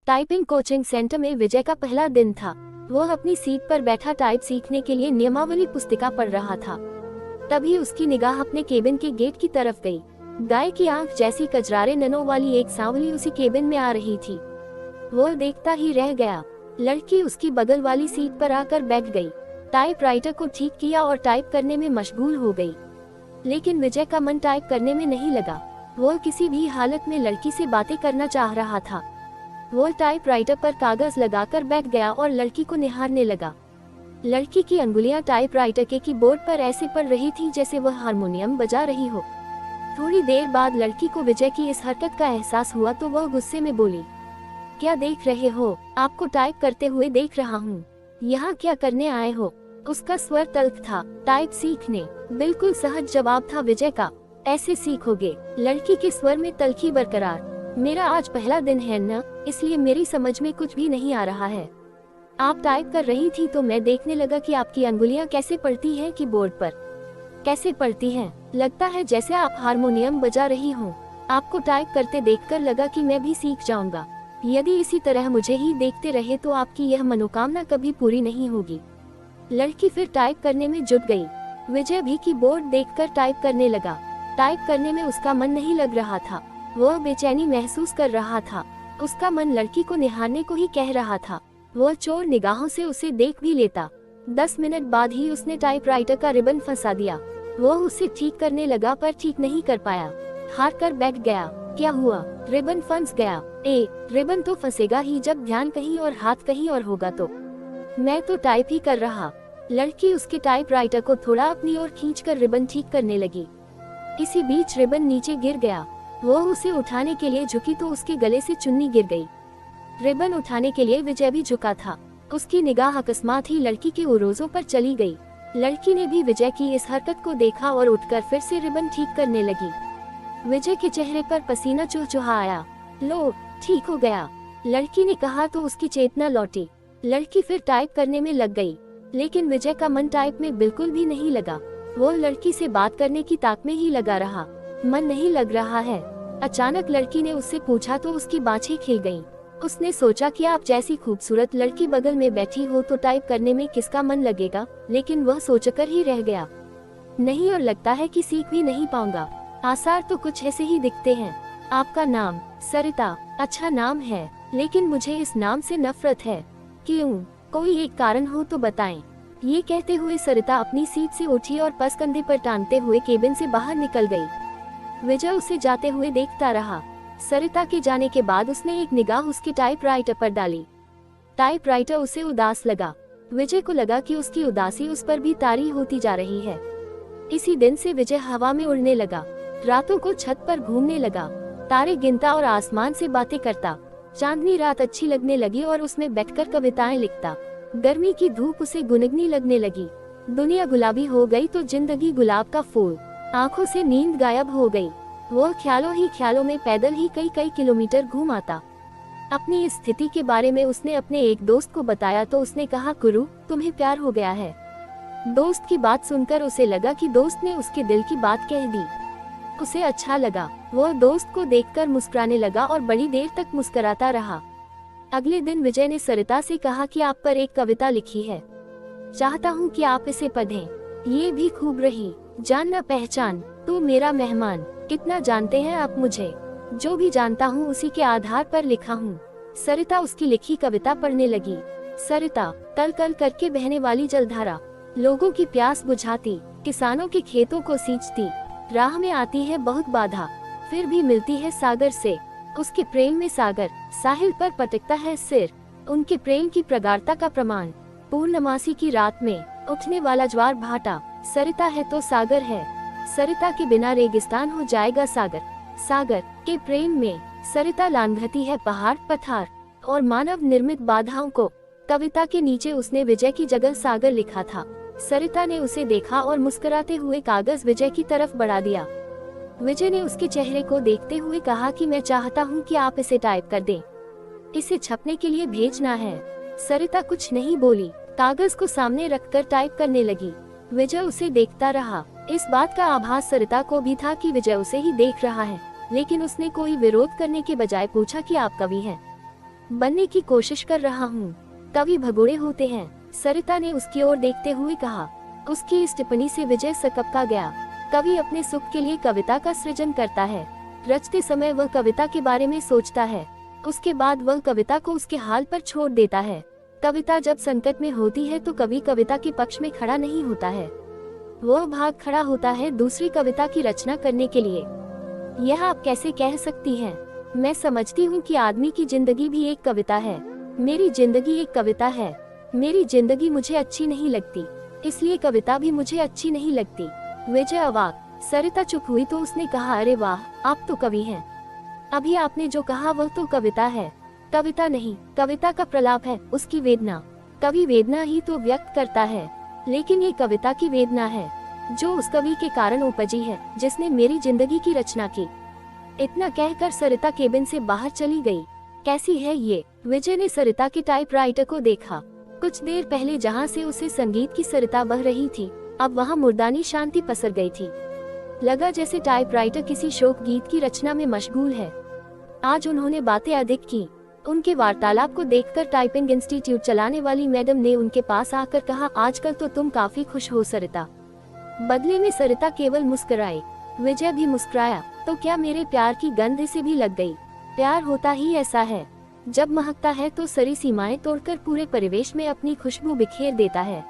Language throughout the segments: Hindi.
टाइपिंग कोचिंग सेंटर में विजय का पहला दिन था। वो अपनी सीट पर बैठा टाइप सीखने के लिए नियमावली पुस्तिका पढ़ रहा था। तभी उसकी निगाह अपने केबिन के गेट की तरफ गई। गाय की आंख जैसी कजरारे ननों वाली एक सांवली उसी केबिन में आ रही थी। वो देखता ही रह गया। लड़की उसकी बगल वाली सीट पर आकर बैठ गई, टाइपराइटर को ठीक किया और टाइप करने में मशगूल हो गई। लेकिन विजय का मन टाइप करने में नहीं लगा। वो किसी भी हालत में लड़की से बातें करना चाह रहा था। वो टाइपराइटर पर कागज लगाकर बैठ गया और लड़की को निहारने लगा। लड़की की अंगुलियां टाइपराइटर के कीबोर्ड पर ऐसे पड़ रही थी जैसे वह हारमोनियम बजा रही हो। थोड़ी देर बाद लड़की को विजय की इस हरकत का एहसास हुआ तो वह गुस्से में बोली, क्या देख रहे हो? आपको टाइप करते हुए देख रहा हूँ। यहाँ क्या करने आए हो? उसका स्वर तल्ख था। टाइप सीखने। बिल्कुल सहज जवाब था विजय का। ऐसे सीखोगे? लड़की के स्वर में तल्खी बरकरार। मेरा आज पहला दिन है न, इसलिए मेरी समझ में कुछ भी नहीं आ रहा है। आप टाइप कर रही थी तो मैं देखने लगा कि आपकी अंगुलियां कैसे पड़ती हैं कीबोर्ड पर। कैसे पड़ती हैं? लगता है जैसे आप हारमोनियम बजा रही हो। आपको टाइप करते देखकर लगा कि मैं भी सीख जाऊंगा। यदि इसी तरह मुझे ही देखते रहे तो आपकी यह मनोकामना कभी पूरी नहीं होगी। लड़की फिर टाइप करने में जुट गई। विजय भी कीबोर्ड देखकर टाइप करने लगा। टाइप करने में उसका मन नहीं लग रहा था। वह बेचैनी महसूस कर रहा था। उसका मन लड़की को निहारने को ही कह रहा था। वह चोर निगाहों से उसे देख भी लेता। 10 मिनट बाद ही उसने टाइपराइटर का रिबन फंसा दिया। वह उसे ठीक करने लगा पर ठीक नहीं कर पाया। हार कर बैठ गया। क्या हुआ? रिबन फंस गया। रिबन तो फंसेगा ही जब ध्यान कहीं और हाथ कहीं और होगा तो। मैं तो टाइप ही कर रहा। लड़की उसके टाइपराइटर को थोड़ा अपनी ओर खींचकर रिबन ठीक करने लगी। इसी बीच रिबन नीचे गिर गया। वो उसे उठाने के लिए झुकी तो उसके गले से चुन्नी गिर गई। रिबन उठाने के लिए विजय भी झुका था। उसकी निगाह अकस्मात ही लड़की के उरोजों पर चली गई। लड़की ने भी विजय की इस हरकत को देखा और उठकर फिर से रिबन ठीक करने लगी। विजय के चेहरे पर पसीना चुहचुहा आया। लो, ठीक हो गया, लड़की ने कहा तो उसकी चेतना लौटी। लड़की फिर टाइप करने में लग गई। लेकिन विजय का मन टाइप में बिल्कुल भी नहीं लगा। वो लड़की से बात करने की ताक में ही लगा रहा। मन नहीं लग रहा है। अचानक लड़की ने उससे पूछा तो उसकी बाँछें खिल गईं। उसने सोचा कि आप जैसी खूबसूरत लड़की बगल में बैठी हो तो टाइप करने में किसका मन लगेगा, लेकिन वह सोचकर ही रह गया। नहीं, और लगता है कि सीख भी नहीं पाऊंगा। आसार तो कुछ ऐसे ही दिखते हैं। आपका नाम? सरिता। अच्छा नाम है, लेकिन मुझे इस नाम से नफरत है। क्यों? कोई एक कारण हो तो बताएं। ये कहते हुए सरिता अपनी सीट से उठी और पस कंधे पर टांगते हुए केबिन से बाहर निकल गई। विजय उसे जाते हुए देखता रहा। सरिता के जाने के बाद उसने एक निगाह उसके टाइपराइटर पर डाली। टाइपराइटर उसे उदास लगा। विजय को लगा कि उसकी उदासी उस पर भी तारी होती जा रही है। इसी दिन से विजय हवा में उड़ने लगा। रातों को छत पर घूमने लगा, तारे गिनता और आसमान से बातें करता। चांदनी रात अच्छी लगने लगी और उसमें बैठकर कविताएं लिखता। गर्मी की धूप उसे गुनगुनी लगने लगी। दुनिया गुलाबी हो गई तो जिंदगी गुलाब का फूल। आंखों से नींद गायब हो गई। वो ख्यालों ही ख्यालों में पैदल ही कई कई किलोमीटर घूम आता। अपनी इस स्थिति के बारे में उसने अपने एक दोस्त को बताया तो उसने कहा, गुरु, तुम्हें प्यार हो गया है। दोस्त की बात सुनकर उसे लगा कि दोस्त ने उसके दिल की बात कह दी। उसे अच्छा लगा। वह दोस्त को देखकर मुस्कुराने लगा और बड़ी देर तक मुस्कुराता रहा। अगले दिन विजय ने सरिता से कहा कि आप पर एक कविता लिखी है, चाहता हूँ कि आप इसे पढ़ें। ये भी खूब रही। जान न पहचान, तू मेरा मेहमान। कितना जानते हैं आप मुझे? जो भी जानता हूँ उसी के आधार पर लिखा हूँ। सरिता उसकी लिखी कविता पढ़ने लगी। सरिता, कल कल करके बहने वाली जलधारा, लोगों की प्यास बुझाती, किसानों के खेतों को सींचती। राह में आती है बहुत बाधा, फिर भी मिलती है सागर से। उसके प्रेम में सागर साहिल पर पटकता है सिर। उनके प्रेम की प्रगाढ़ता का प्रमाण पूर्णमासी की रात में उठने वाला ज्वार भाटा। सरिता है तो सागर है। सरिता के बिना रेगिस्तान हो जाएगा सागर। सागर के प्रेम में सरिता लांघती है पहाड़ पठार और मानव निर्मित बाधाओं को। कविता के नीचे उसने विजय की जगह सागर लिखा था। सरिता ने उसे देखा और मुस्कुराते हुए कागज विजय की तरफ बढ़ा दिया। विजय ने उसके चेहरे को देखते हुए कहा कि मैं चाहता हूँ कि आप इसे टाइप कर दें। इसे छपने के लिए भेजना है। सरिता कुछ नहीं बोली, कागज को सामने रखकर टाइप करने लगी। विजय उसे देखता रहा। इस बात का आभास सरिता को भी था कि विजय उसे ही देख रहा है, लेकिन उसने कोई विरोध करने के बजाय पूछा कि आप कवि हैं? बनने की कोशिश कर रहा हूँ। कवि भगोड़े होते हैं, सरिता ने उसकी ओर देखते हुए कहा। उसकी इस टिप्पणी से विजय सकपका गया। कवि अपने सुख के लिए कविता का सृजन करता है। रचते समय वह कविता के बारे में सोचता है, उसके बाद वह कविता को उसके हाल पर छोड़ देता है। कविता जब संकट में होती है तो कवि कविता के पक्ष में खड़ा नहीं होता है, वह भाग खड़ा होता है दूसरी कविता की रचना करने के लिए। यह आप कैसे कह सकती हैं? मैं समझती हूँ कि आदमी की जिंदगी भी एक कविता है। मेरी जिंदगी एक कविता है। मेरी जिंदगी मुझे अच्छी नहीं लगती, इसलिए कविता भी मुझे अच्छी नहीं लगती। विजय अवाक। सरिता चुप हुई तो उसने कहा, अरे वाह, आप तो कवि हैं। अभी आपने जो कहा वह तो कविता है। कविता नहीं, कविता का प्रलाप है, उसकी वेदना। कवि वेदना ही तो व्यक्त करता है, लेकिन ये कविता की वेदना है जो उस कवि के कारण उपजी है जिसने मेरी जिंदगी की रचना की। इतना कहकर सरिता केबिन से बाहर चली गई। कैसी है ये? विजय ने सरिता के टाइपराइटर को देखा। कुछ देर पहले जहाँ से उसे संगीत की सरिता बह रही थी, अब वहाँ मुर्दानी शांति पसर गई थी। लगा जैसे टाइपराइटर किसी शोक गीत की रचना में मशगूल है। आज उन्होंने बातें अधिक की। उनके वार्तालाप को देखकर टाइपिंग इंस्टीट्यूट चलाने वाली मैडम ने उनके पास आकर कहा, आजकल तो तुम काफी खुश हो सरिता। बदले में सरिता केवल मुस्कुराई। विजय भी मुस्कुराया। तो क्या मेरे प्यार की गंध से भी लग गई? प्यार होता ही ऐसा है, जब महकता है तो सारी सीमाएं तोड़कर पूरे परिवेश में अपनी खुशबू बिखेर देता है।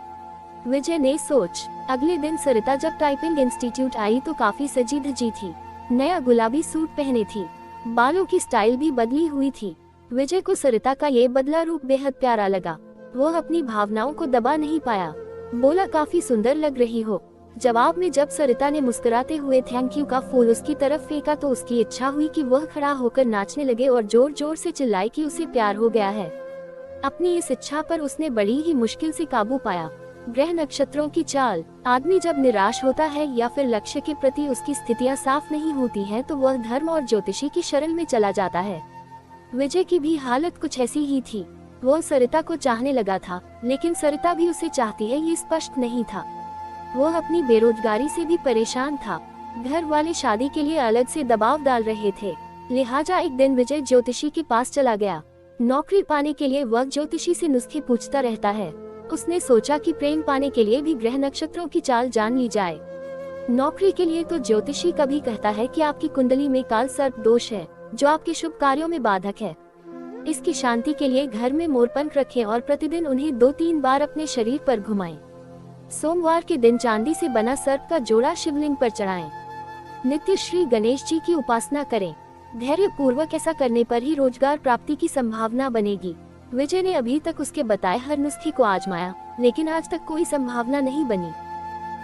विजय ने सोच। अगले दिन सरिता जब टाइपिंग इंस्टीट्यूट आई तो काफी सजी धजी थी। नया गुलाबी सूट पहने थी, बालों की स्टाइल भी बदली हुई थी। विजय को सरिता का ये बदला रूप बेहद प्यारा लगा। वह अपनी भावनाओं को दबा नहीं पाया। बोला, काफी सुंदर लग रही हो। जवाब में जब सरिता ने मुस्कुराते हुए थैंक यू का फूल उसकी तरफ फेंका तो उसकी इच्छा हुई कि वह खड़ा होकर नाचने लगे और जोर जोर से चिल्लाए कि उसे प्यार हो गया है। अपनी इस इच्छा पर उसने बड़ी ही मुश्किल से काबू पाया। ग्रह नक्षत्रों की चाल। आदमी जब निराश होता है या फिर लक्ष्य के प्रति उसकी स्थितियां साफ नहीं होती हैं तो वह धर्म और ज्योतिषी की शरण में चला जाता है। विजय की भी हालत कुछ ऐसी ही थी। वह सरिता को चाहने लगा था, लेकिन सरिता भी उसे चाहती है ये स्पष्ट नहीं था। वह अपनी बेरोजगारी से भी परेशान था। घर वाले शादी के लिए अलग से दबाव डाल रहे थे, लिहाजा एक दिन विजय ज्योतिषी के पास चला गया। नौकरी पाने के लिए वह ज्योतिषी से नुस्खे पूछता रहता है। उसने सोचा कि प्रेम पाने के लिए भी ग्रह नक्षत्रों की चाल जान ली जाए। नौकरी के लिए तो ज्योतिषी कभी कहता है कि आपकी कुंडली में काल सर्प दोष है जो आपके शुभ कार्यों में बाधक है। इसकी शांति के लिए घर में मोरपंख रखें और प्रतिदिन उन्हें 2-3 बार अपने शरीर पर घुमाएं। सोमवार के दिन चांदी से बना सर्प का जोड़ा शिवलिंग पर चढ़ाएं। नित्य श्री गणेश जी की उपासना करें। धैर्य पूर्वक ऐसा करने पर ही रोजगार प्राप्ति की संभावना बनेगी। विजय ने अभी तक उसके बताए हर नुस्खे को आजमाया, लेकिन आज तक कोई संभावना नहीं बनी।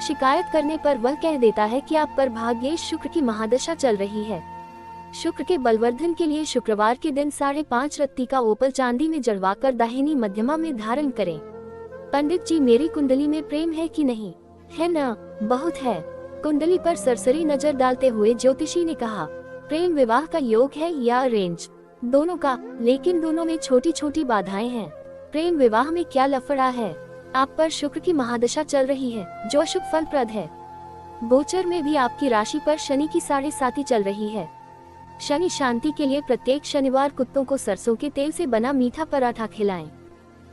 शिकायत करने पर वह कह देता है कि आप पर भाग्येश शुक्र की महादशा चल रही है। शुक्र के बलवर्धन के लिए शुक्रवार के दिन 5.5 रत्ती का ओपल चांदी में जड़वाकर दाहिनी मध्यमा में धारण करें। पंडित जी, मेरी कुंडली में प्रेम है कि नहीं? है ना? बहुत है। कुंडली पर सरसरी नजर डालते हुए ज्योतिषी ने कहा, प्रेम विवाह का योग है या अरेंज? दोनों का, लेकिन दोनों में छोटी छोटी बाधाएं हैं। प्रेम विवाह में क्या लफड़ा है? आप पर शुक्र की महादशा चल रही है जो शुभ फलप्रद है। गोचर में भी आपकी राशि पर शनि की 7.5 चल रही है। शनि शांति के लिए प्रत्येक शनिवार कुत्तों को सरसों के तेल से बना मीठा पराठा खिलाएं।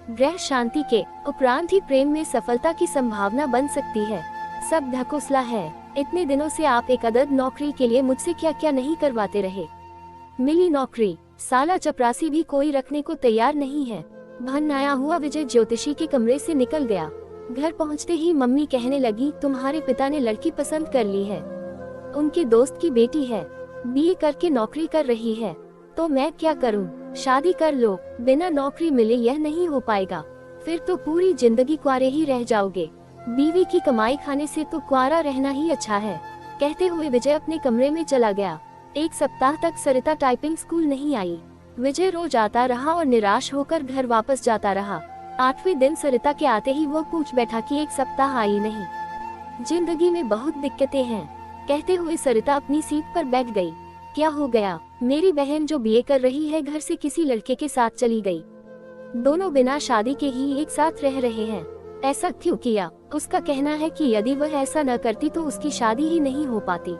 ग्रह शांति के उपरांत ही प्रेम में सफलता की संभावना बन सकती है। सब ढकोसला है। इतने दिनों से आप एक अदद नौकरी के लिए मुझसे क्या क्या नहीं करवाते रहे। मिली नौकरी, साला चपरासी भी कोई रखने को तैयार नहीं है। भन आया हुआ विजय ज्योतिषी के कमरे से निकल गया। घर पहुंचते ही मम्मी कहने लगी, तुम्हारे पिता ने लड़की पसंद कर ली है। उनके दोस्त की बेटी है, बीए करके नौकरी कर रही है। तो मैं क्या करूं? शादी कर लो। बिना नौकरी मिले यह नहीं हो पाएगा, फिर तो पूरी जिंदगी कुंवारे ही रह जाओगे। बीवी की कमाई खाने से तो कुंवारा रहना ही अच्छा है। कहते हुए विजय अपने कमरे में चला गया। एक सप्ताह तक सरिता टाइपिंग स्कूल नहीं आई। विजय रोज आता रहा और निराश होकर घर वापस जाता रहा। 8वें दिन सरिता के आते ही वो पूछ बैठा कि एक सप्ताह आई नहीं। जिंदगी में बहुत दिक्कतें हैं। कहते हुए सरिता अपनी सीट पर बैठ गई। क्या हो गया? मेरी बहन जो बीए कर रही है घर से किसी लड़के के साथ चली गई। दोनों बिना शादी के ही एक साथ रह रहे हैं। ऐसा क्यों किया? उसका कहना है कि यदि वह ऐसा न करती तो उसकी शादी ही नहीं हो पाती।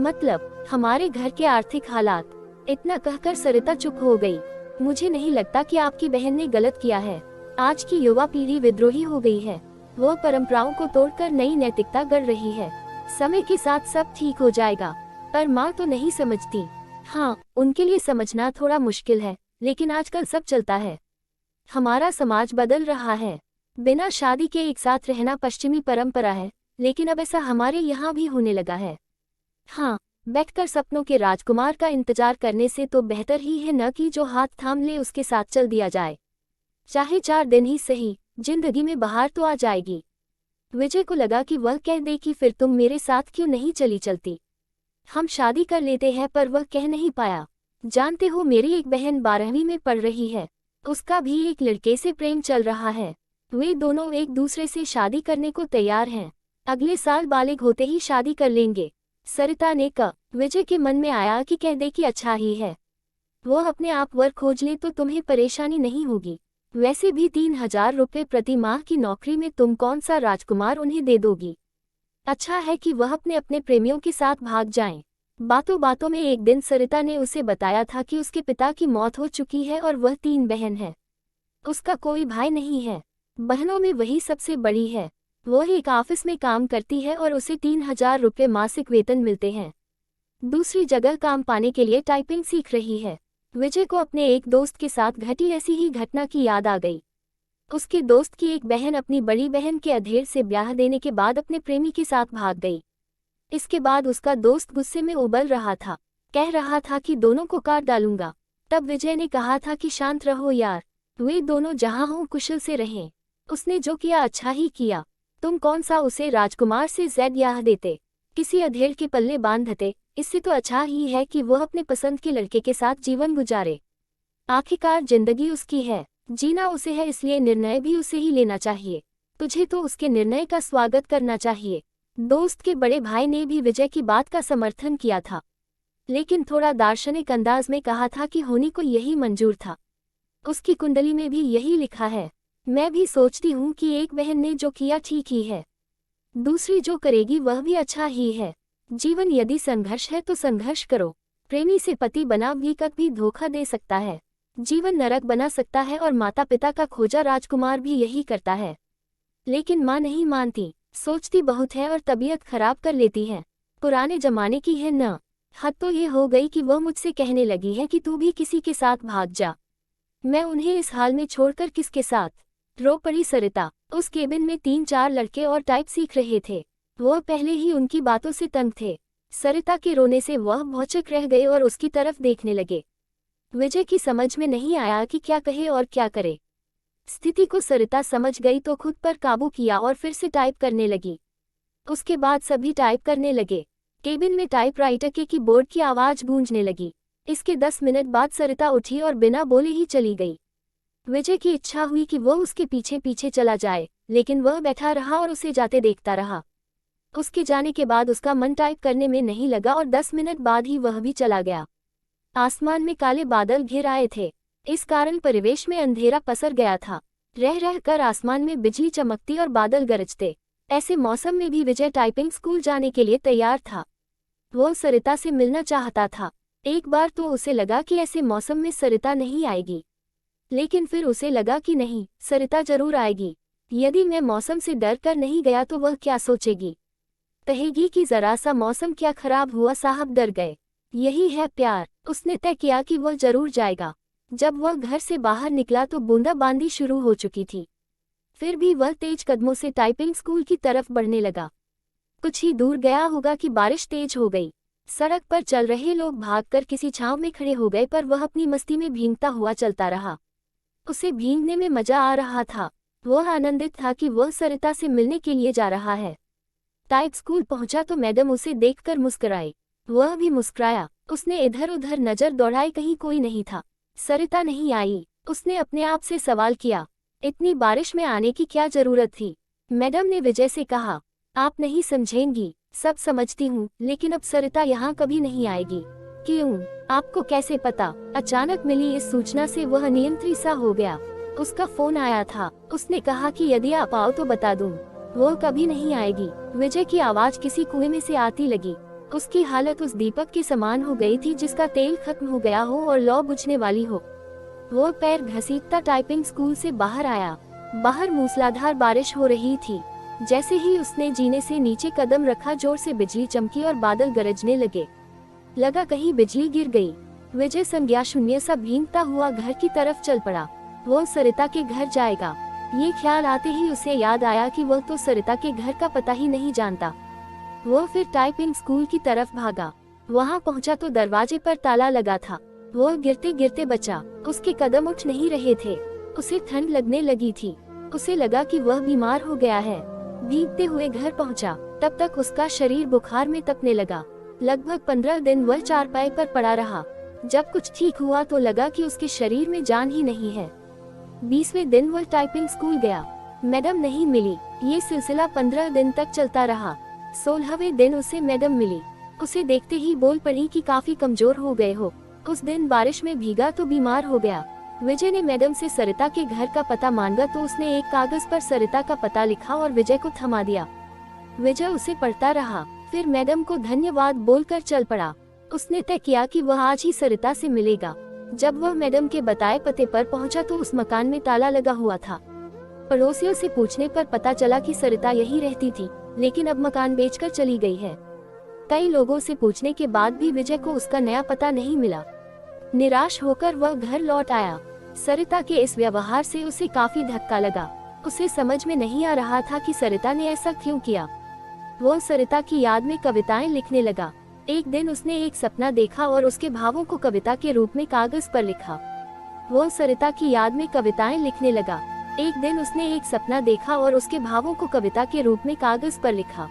मतलब हमारे घर के आर्थिक हालात। इतना कहकर सरिता चुप हो गई। मुझे नहीं लगता कि आपकी बहन ने गलत किया है। आज की युवा पीढ़ी विद्रोही हो गई है। वो परंपराओं को तोड़कर नई नैतिकता गढ़ रही है। समय के साथ सब ठीक हो जाएगा। पर माँ तो नहीं समझती। हाँ, उनके लिए समझना थोड़ा मुश्किल है, लेकिन आजकल सब चलता है। हमारा समाज बदल रहा है। बिना शादी के एक साथ रहना पश्चिमी परंपरा है, लेकिन अब ऐसा हमारे यहाँ भी होने लगा है। हाँ, बैठकर सपनों के राजकुमार का इंतजार करने से तो बेहतर ही है न कि जो हाथ थाम ले उसके साथ चल दिया जाए। चाहे 4 दिन ही सही, जिंदगी में बाहर तो आ जाएगी। विजय को लगा कि वह कह दे कि फिर तुम मेरे साथ क्यों नहीं चलती। हम शादी कर लेते हैं, पर वह कह नहीं पाया। जानते हो, मेरी एक बहन 12वीं में पढ़ रही है। उसका भी एक लड़के से प्रेम चल रहा है। वे दोनों एक दूसरे से शादी करने को तैयार हैं। अगले साल बालिग होते ही शादी कर लेंगे। सरिता ने कहा। विजय के मन में आया कि कह दे कि अच्छा ही है। वो अपने आप वर्क खोज ले तो तुम्हें परेशानी नहीं होगी। वैसे भी 3000 रुपये प्रति माह की नौकरी में तुम कौन सा राजकुमार उन्हें दे दोगी। अच्छा है कि वह अपने अपने प्रेमियों के साथ भाग जाएं। बातों बातों में एक दिन सरिता ने उसे बताया था कि उसके पिता की मौत हो चुकी है और वह 3 बहन है। उसका कोई भाई नहीं है। बहनों में वही सबसे बड़ी है। वह एक ऑफिस में काम करती है और उसे 3000 रुपये मासिक वेतन मिलते हैं। दूसरी जगह काम पाने के लिए टाइपिंग सीख रही है। विजय को अपने एक दोस्त के साथ घटी ऐसी ही घटना की याद आ गई। उसके दोस्त की एक बहन अपनी बड़ी बहन के अधेड़ से ब्याह देने के बाद अपने प्रेमी के साथ भाग गई। इसके बाद उसका दोस्त गुस्से में उबल रहा था। कह रहा था कि दोनों को काट डालूंगा। तब विजय ने कहा था कि शांत रहो यार, वे दोनों जहां हों कुशल से रहें। उसने जो किया अच्छा ही किया। तुम कौन सा उसे राजकुमार से ज़्यादा देते, किसी अधेड़ के पल्ले बांधते। इससे तो अच्छा ही है कि वह अपने पसंद के लड़के के साथ जीवन गुजारे। आखिरकार जिंदगी उसकी है, जीना उसे है, इसलिए निर्णय भी उसे ही लेना चाहिए। तुझे तो उसके निर्णय का स्वागत करना चाहिए। दोस्त के बड़े भाई ने भी विजय की बात का समर्थन किया था, लेकिन थोड़ा दार्शनिक अंदाज में कहा था कि होनी को यही मंजूर था। उसकी कुंडली में भी यही लिखा है। मैं भी सोचती हूँ कि एक बहन ने जो किया ठीक ही है, दूसरी जो करेगी वह भी अच्छा ही है। जीवन यदि संघर्ष है तो संघर्ष करो। प्रेमी से पति बना भी कभी धोखा दे सकता है, जीवन नरक बना सकता है, और माता पिता का खोजा राजकुमार भी यही करता है। लेकिन माँ नहीं मानती, सोचती बहुत है और तबीयत खराब कर लेती है। पुराने जमाने की है न। हद तो ये हो गई कि वह मुझसे कहने लगी है कि तू भी किसी के साथ भाग जा। मैं उन्हें इस हाल में छोड़कर किसके साथ। रो पड़ी सरिता। उस केबिन में 3-4 लड़के और टाइप सीख रहे थे। वह पहले ही उनकी बातों से तंग थे। सरिता के रोने से वह भौचक रह गए और उसकी तरफ देखने लगे। विजय की समझ में नहीं आया कि क्या कहे और क्या करे। स्थिति को सरिता समझ गई तो खुद पर काबू किया और फिर से टाइप करने लगी। उसके बाद सभी टाइप करने लगे। केबिन में टाइपराइटर के कीबोर्ड की आवाज गूंजने लगी। इसके 10 मिनट बाद सरिता उठी और बिना बोले ही चली गई। विजय की इच्छा हुई कि वह उसके पीछे पीछे चला जाए, लेकिन वह बैठा रहा और उसे जाते देखता रहा। उसके जाने के बाद उसका मन टाइप करने में नहीं लगा और 10 मिनट बाद ही वह भी चला गया। आसमान में काले बादल घिर आए थे। इस कारण परिवेश में अंधेरा पसर गया था। रह रह कर आसमान में बिजली चमकती और बादल गरजते। ऐसे मौसम में भी विजय टाइपिंग स्कूल जाने के लिए तैयार था। वह सरिता से मिलना चाहता था। एक बार तो उसे लगा कि ऐसे मौसम में सरिता नहीं आएगी, लेकिन फिर उसे लगा कि नहीं, सरिता जरूर आएगी। यदि मैं मौसम से डर कर नहीं गया तो वह क्या सोचेगी। कहेगी कि जरा सा मौसम क्या खराब हुआ, साहब डर गए। यही है प्यार। उसने तय किया कि वह जरूर जाएगा। जब वह घर से बाहर निकला तो बूंदाबांदी शुरू हो चुकी थी। फिर भी वह तेज कदमों से टाइपिंग स्कूल की तरफ बढ़ने लगा। कुछ ही दूर गया होगा कि बारिश तेज हो गई। सड़क पर चल रहे लोग भागकर किसी छांव में खड़े हो गए, पर वह अपनी मस्ती में भीगता हुआ चलता रहा। उसे भीगने में मजा आ रहा था। वह आनंदित था कि वह सरिता से मिलने के लिए जा रहा है। टाइप स्कूल पहुंचा तो मैडम उसे देखकर मुस्कुराई। वह भी मुस्कुराया। उसने इधर उधर नजर दौड़ाई, कहीं कोई नहीं था। सरिता नहीं आई। उसने अपने आप से सवाल किया, इतनी बारिश में आने की क्या जरूरत थी। मैडम ने विजय से कहा, आप नहीं समझेंगी, सब समझती हूँ, लेकिन अब सरिता यहाँ कभी नहीं आएगी। क्यों, आपको कैसे पता। अचानक मिली इस सूचना से वह नियंत्रित सा हो गया। उसका फोन आया था। उसने कहा कि यदि आप आओ तो बता दूं। वो कभी नहीं आएगी। विजय की आवाज किसी कुएं में से आती लगी। उसकी हालत उस दीपक के समान हो गई थी जिसका तेल खत्म हो गया हो और लौ बुझने वाली हो। वो पैर घसीटता टाइपिंग स्कूल से बाहर आया। बाहर मूसलाधार बारिश हो रही थी। जैसे ही उसने जीने से नीचे कदम रखा, जोर से बिजली चमकी और बादल गरजने लगे। लगा कहीं बिजली गिर गई। विजय संज्ञा शून्य सा भींगता हुआ घर की तरफ चल पड़ा। वो सरिता के घर जाएगा। ये ख्याल आते ही उसे याद आया कि वह तो सरिता के घर का पता ही नहीं जानता। वो फिर टाइपिंग स्कूल की तरफ भागा। वहाँ पहुँचा तो दरवाजे पर ताला लगा था। वो गिरते गिरते बचा। उसके कदम उठ नहीं रहे थे। उसे ठंड लगने लगी थी। उसे लगा कि वह बीमार हो गया है। भीगते हुए घर पहुँचा। तब तक उसका शरीर बुखार में तपने लगा। लगभग 15 दिन वह चारपाई पर पड़ा रहा। जब कुछ ठीक हुआ तो लगा कि उसके शरीर में जान ही नहीं है। 20वें दिन वह टाइपिंग स्कूल गया। मैडम नहीं मिली। ये सिलसिला 15 दिन तक चलता रहा। 16वें दिन उसे मैडम मिली। उसे देखते ही बोल पड़ी कि काफी कमजोर हो गए हो। उस दिन बारिश में भीगा तो बीमार हो गया। विजय ने मैडम से सरिता के घर का पता मांगा तो उसने एक कागज पर सरिता का पता लिखा और विजय को थमा दिया। विजय उसे पढ़ता रहा। फिर मैडम को धन्यवाद बोलकर चल पड़ा। उसने तय किया कि वह आज ही सरिता से मिलेगा। जब वह मैडम के बताए पते पर पहुंचा तो उस मकान में ताला लगा हुआ था। पड़ोसियों से पूछने पर पता चला कि सरिता यही रहती थी, लेकिन अब मकान बेचकर चली गई है। कई लोगों से पूछने के बाद भी विजय को उसका नया पता नहीं मिला। निराश होकर वह घर लौट आया। सरिता के इस व्यवहार से उसे काफी धक्का लगा। उसे समझ में नहीं आ रहा था कि सरिता ने ऐसा क्यों किया। वह सरिता की याद में कविताएं लिखने लगा। एक दिन उसने एक सपना देखा और उसके भावों को कविता के रूप में कागज पर लिखा। वह सरिता की याद में कविताएं लिखने लगा। एक दिन उसने एक सपना देखा और उसके भावों को कविता के रूप में कागज पर लिखा।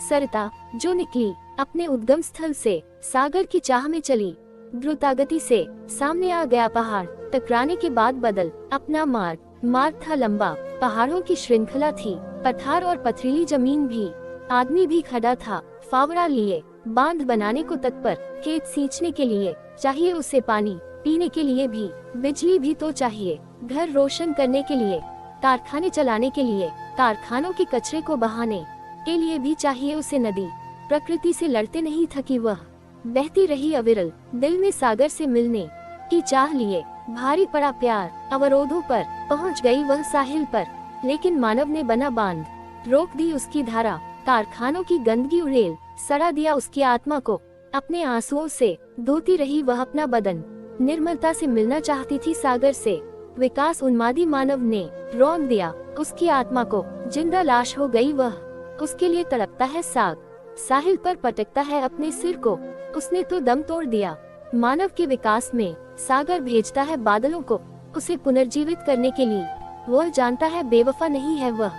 सरिता जो निकली अपने उद्गम स्थल से, सागर की चाह में चली। द्रुतगति से सामने आ गया पहाड़। टकराने के बाद बदल अपना मार्ग था लंबा। पहाड़ों की श्रृंखला थी, पठार और पथरीली जमीन भी। आदमी भी खड़ा था, फावड़ा लिए, बांध बनाने को तत्पर। खेत सींचने के लिए चाहिए उसे पानी, पीने के लिए भी बिजली भी तो चाहिए। घर रोशन करने के लिए, कारखाने चलाने के लिए, कारखानों के कचरे को बहाने के लिए भी चाहिए उसे नदी। प्रकृति से लड़ते नहीं थकी वह, बहती रही अविरल। दिल में सागर से मिलने की चाह लिए भारी पड़ा प्यार। अवरोधों पर पहुंच गई वह साहिल पर, लेकिन मानव ने बना बांध, रोक दी उसकी धारा। कारखानों की गंदगी उड़ेल सड़ा दिया उसकी आत्मा को। अपने आंसुओं से धोती रही वह अपना बदन। निर्मलता से मिलना चाहती थी सागर से। विकास उन्मादी मानव ने रौंद दिया उसकी आत्मा को। जिंदा लाश हो गई वह। उसके लिए तड़पता है साहिल पर पटकता है अपने सिर को। उसने तो दम तोड़ दिया। मानव के विकास में सागर भेजता है बादलों को उसे पुनर्जीवित करने के लिए। वह जानता है बेवफा नहीं है वह,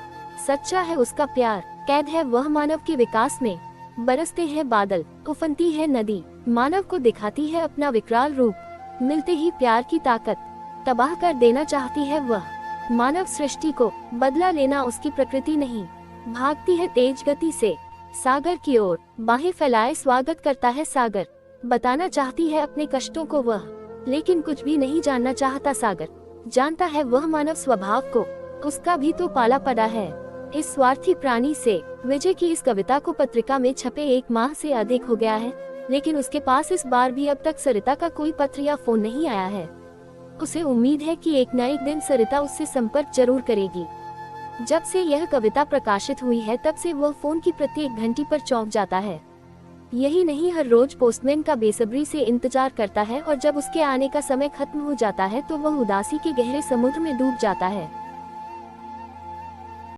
सच्चा है उसका प्यार। कैद है वह मानव के विकास में। बरसते हैं बादल, उफनती है नदी, मानव को दिखाती है अपना विकराल रूप। मिलते ही प्यार की ताकत तबाह कर देना चाहती है वह। मानव सृष्टि को बदला लेना उसकी प्रकृति नहीं। भागती है तेज गति से सागर की ओर, बाहें फैलाए स्वागत करता है सागर। बताना चाहती है अपने कष्टों को वह, लेकिन कुछ भी नहीं जानना चाहता सागर। जानता है वह मानव स्वभाव को, उसका भी तो पाला पड़ा है इस स्वार्थी प्राणी से। विजय की इस कविता को पत्रिका में छपे 1 माह से अधिक हो गया है, लेकिन उसके पास इस बार भी अब तक सरिता का कोई पत्र या फोन नहीं आया है। उसे उम्मीद है कि एक न एक दिन सरिता उससे संपर्क जरूर करेगी। जब से यह कविता प्रकाशित हुई है तब से वह फोन की प्रत्येक घंटी पर चौंक जाता है। यही नहीं, हर रोज पोस्टमैन का बेसब्री से इंतजार करता है और जब उसके आने का समय खत्म हो जाता है तो वह उदासी के गहरे समुद्र में डूब जाता है।